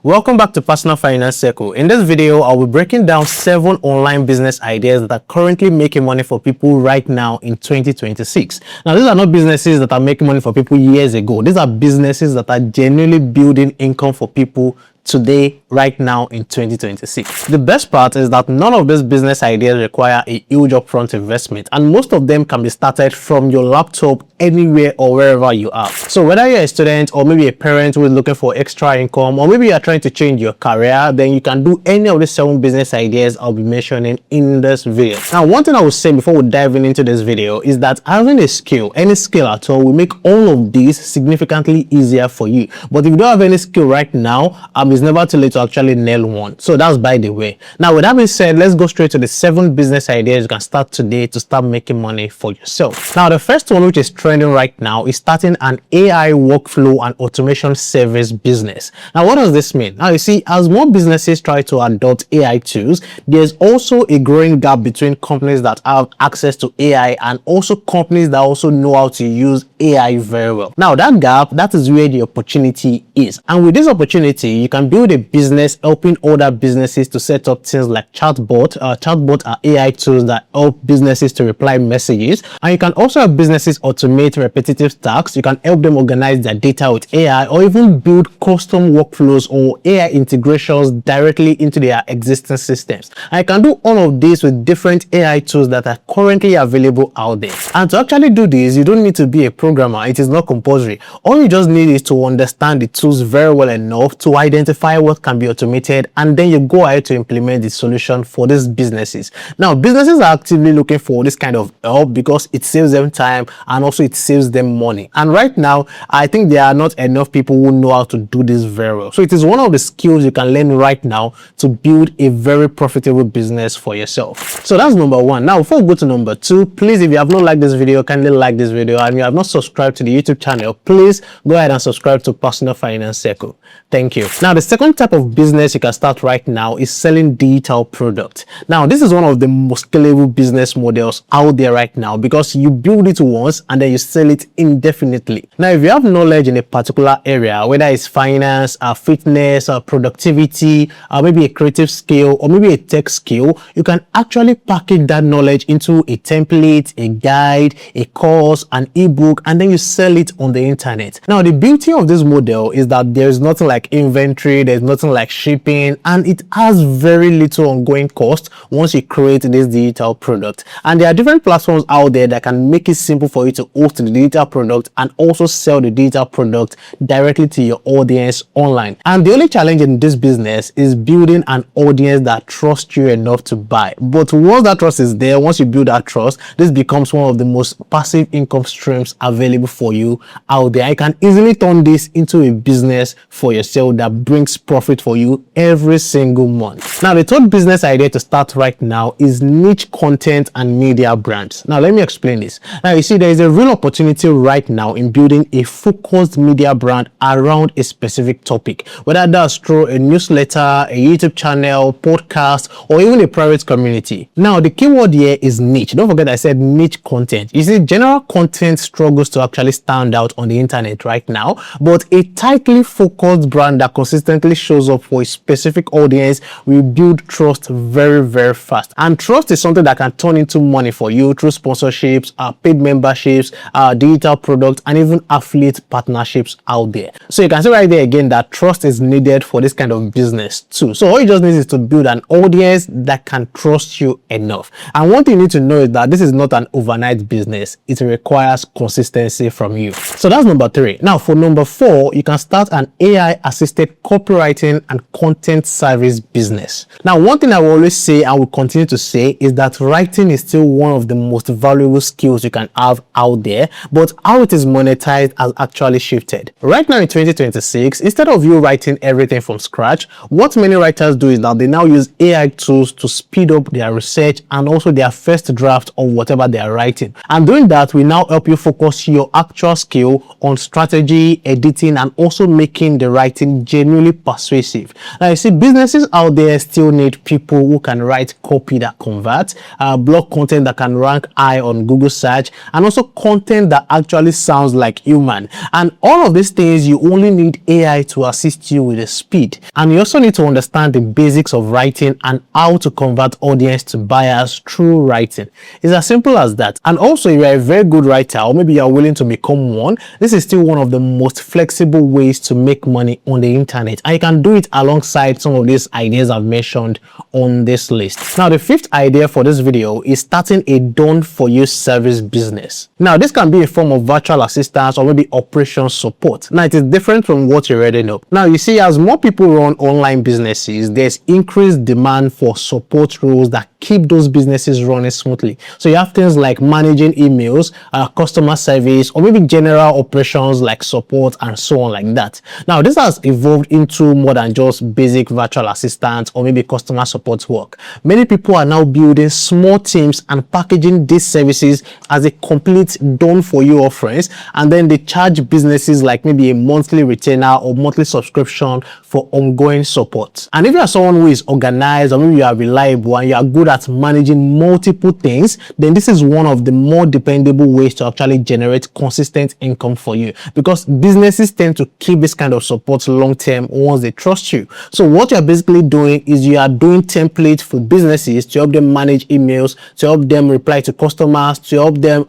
Welcome back to Personal Finance Circle. In this video, I'll be breaking down 7 online business ideas that are currently making money for people right now in 2026. Now, these are not businesses that are making money for people years ago. These are businesses that are genuinely building income for people today, right now in 2026. The best part is that none of these business ideas require a huge upfront investment, and most of them can be started from your laptop anywhere or wherever you are. So whether you're a student or maybe a parent who is looking for extra income, or maybe you're trying to change your career, then you can do any of the 7 business ideas I'll be mentioning in this video. Now, one thing I will say before we dive into this video is that having a skill, any skill at all, will make all of these significantly easier for you. But if you don't have any skill right now, it's never too late to actually nail one. So that's by the way. Now, with that being said, let's go straight to the 7 business ideas you can start today to start making money for yourself. Now, the first one, which is trending right now, is starting an AI workflow and automation service business. Now, what does this mean? Now, you see, as more businesses try to adopt AI tools, there's also a growing gap between companies that have access to AI and also companies that also know how to use AI very well. Now, that gap, that is where the opportunity is. And with this opportunity, you can build a business helping other businesses to set up things like chatbot. Chatbot are AI tools that help businesses to reply messages, and you can also help businesses automate repetitive tasks. You can help them organize their data with AI, or even build custom workflows or AI integrations directly into their existing systems. And you can do all of this with different AI tools that are currently available out there. And to actually do this, you don't need to be a programmer. It is not compulsory. All you just need is to understand the tools very well enough to identify what can be automated, and then you go ahead to implement the solution for these businesses. Now, businesses are actively looking for this kind of help because it saves them time and also it saves them money. And right now, I think there are not enough people who know how to do this very well. So it is one of the skills you can learn right now to build a very profitable business for yourself. So that's number 1. Now, before we go to number 2, please, if you have not liked this video, kindly like this video, and you have not subscribed to the YouTube channel, please go ahead and subscribe to Personal Finance Circle. Thank you. Now, the second type of business you can start right now is selling digital products. Now, this is one of the most scalable business models out there right now because you build it once and then you sell it indefinitely. Now, if you have knowledge in a particular area, whether it's finance, fitness, productivity, maybe a creative skill, or maybe a tech skill, you can actually package that knowledge into a template, a guide, a course, an ebook, and then you sell it on the internet. Now, the beauty of this model is that there's nothing like inventory, there's nothing like shipping, and it has very little ongoing cost once you create this digital product. And there are different platforms out there that can make it simple for you to host the digital product and also sell the digital product directly to your audience online. And the only challenge in this business is building an audience that trusts you enough to buy. But once that trust is there, once you build that trust, this becomes one of the most passive income streams available for you out there. You can easily turn this into a business for yourself that brings profit for you every single month. Now, the third business idea to start right now is niche content and media brands. Now, let me explain this. Now, you see, there is a real opportunity right now in building a focused media brand around a specific topic, whether that's through a newsletter, a YouTube channel, podcast, or even a private community. Now, the keyword here is niche. Don't forget I said niche content. You see, general content struggles to actually stand out on the internet right now, but a tightly focused brand that consistently shows up for a specific audience will build trust very, very fast. And trust is something that can turn into money for you through sponsorships, paid memberships, digital products, and even affiliate partnerships out there. So you can see right there again that trust is needed for this kind of business too. So all you just need is to build an audience that can trust you enough. And one thing you need to know is that this is not an overnight business. It requires consistency from you. So that's number 3. Now, for number 4, you can start an AI assisted copywriting and content service business. Now, one thing I will always say and will continue to say is that writing is still one of the most valuable skills you can have out there, but how it is monetized has actually shifted. Right now in 2026, instead of you writing everything from scratch, what many writers do is that they now use AI tools to speed up their research and also their first draft of whatever they are writing. And doing that will now help you focus your actual skill on strategy, editing, and also making the writing genuinely truly persuasive. Now, you see, businesses out there still need people who can write copy that converts, blog content that can rank high on Google search, and also content that actually sounds like human. And all of these things, you only need AI to assist you with the speed. And you also need to understand the basics of writing and how to convert audience to buyers through writing. It's as simple as that. And also, if you're a very good writer, or maybe you're willing to become one, this is still one of the most flexible ways to make money on the internet. And you can do it alongside some of these ideas I've mentioned on this list. Now, the fifth idea for this video is starting a done-for-you service business. Now, this can be a form of virtual assistance or maybe operation support. Now, it is different from what you already know. Now, you see, as more people run online businesses, there's increased demand for support roles that keep those businesses running smoothly. So you have things like managing emails, customer service, or maybe general operations like support and so on like that. Now, this has evolved into more than just basic virtual assistance or maybe customer support work. Many people are now building small teams and packaging these services as a complete done-for-you offerings, and then they charge businesses like maybe a monthly retainer or monthly subscription for ongoing support. And if you are someone who is organized, or maybe you are reliable and you are good at managing multiple things, then this is one of the more dependable ways to actually generate consistent income for you, because businesses tend to keep this kind of support long term once they trust you. So what you're basically doing is you are doing templates for businesses to help them manage emails, to help them reply to customers, to help them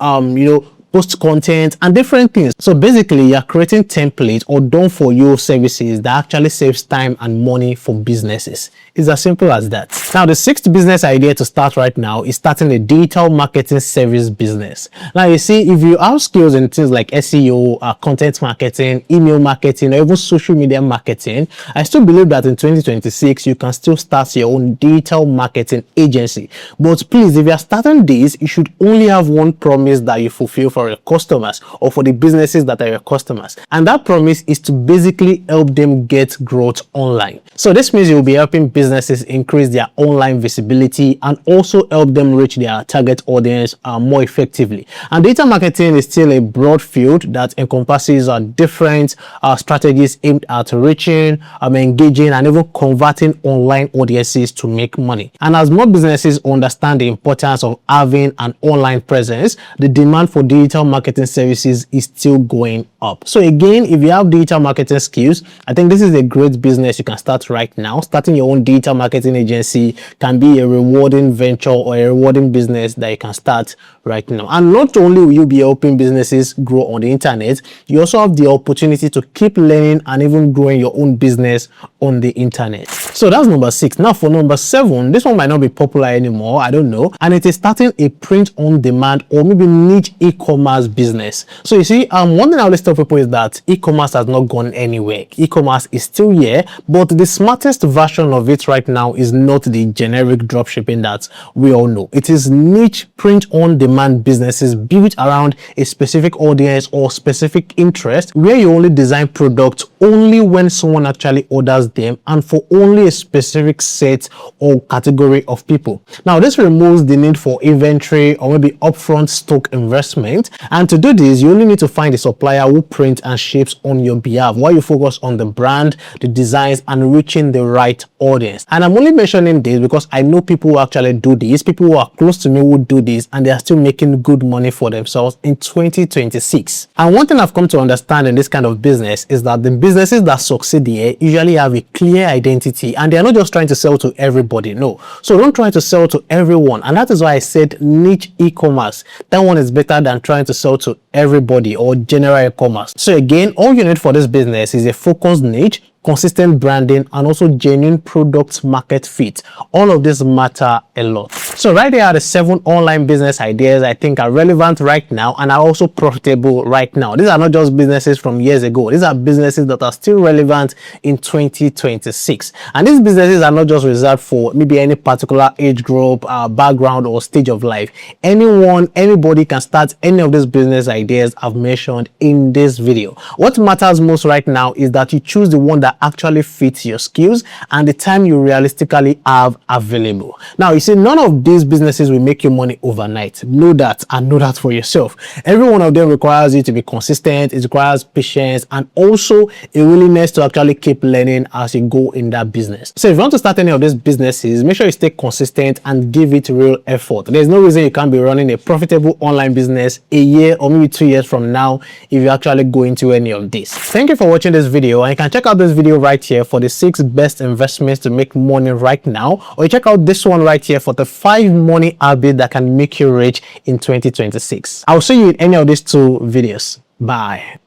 post content and different things. So basically, you're creating templates or done-for-you services that actually saves time and money for businesses. It's as simple as that. Now, the sixth business idea to start right now is starting a digital marketing service business. Now, you see, if you have skills in things like SEO, content marketing, email marketing, or even social media marketing, I still believe that in 2026, you can still start your own digital marketing agency. But please, if you're starting this, you should only have one promise that you fulfill for your customers or for the businesses that are your customers, and that promise is to basically help them get growth online. So this means you'll be helping businesses increase their online visibility and also help them reach their target audience more effectively. And data marketing is still a broad field that encompasses different strategies aimed at reaching, engaging, and even converting online audiences to make money. And as more businesses understand the importance of having an online presence, the demand for digital marketing services is still going up. So again, if you have digital marketing skills, I think this is a great business you can start right now. Starting your own digital marketing agency can be a rewarding venture or a rewarding business that you can start right now. And not only will you be helping businesses grow on the internet, you also have the opportunity to keep learning and even growing your own business on the internet. So that's number 6. Now for number 7, this one might not be popular anymore, I don't know, and it is starting a print on demand or maybe niche e-commerce business. So you see, one thing I always tell people is that e-commerce has not gone anywhere. E-commerce is still here, but the smartest version of it right now is not the generic dropshipping that we all know. It is niche print on demand businesses built around a specific audience or specific interest, where you only design products only when someone actually orders them and for only a specific set or category of people. Now, this removes the need for inventory or maybe upfront stock investment, and to do this, you only need to find a supplier who prints and ships on your behalf while you focus on the brand, the designs, and reaching the right audience. And I'm only mentioning this because I know people who actually do this, people who are close to me who do this, and they are still making good money for themselves in 2026. And one thing I've come to understand in this kind of business is that the businesses that succeed here usually have a clear identity, and they're not just trying to sell to everybody. No. So don't try to sell to everyone. And that is why I said niche e-commerce. That one is better than trying to sell to everybody or general e-commerce. So again, all you need for this business is a focused niche, consistent branding, and also genuine product market fit. All of this matter a lot. So right here are the 7 online business ideas I think are relevant right now and are also profitable right now. These are not just businesses from years ago. These are businesses that are still relevant in 2026. And these businesses are not just reserved for maybe any particular age group, background, or stage of life. Anybody can start any of these business ideas I've mentioned in this video. What matters most right now is that you choose the one that actually fits your skills and the time you realistically have available. Now, you see, none of these businesses will make you money overnight. Know that and know that for yourself. Every one of them requires you to be consistent. It requires patience and also a willingness to actually keep learning as you go in that business. So if you want to start any of these businesses, make sure you stay consistent and give it real effort. There's no reason you can't be running a profitable online business a year or maybe 2 years from now if you actually go into any of this. Thank you for watching this video, and you can check out this video right here for the 6 best investments to make money right now, or you check out this one right here for the 5 money habits that can make you rich in 2026. I'll see you in any of these 2 videos. Bye.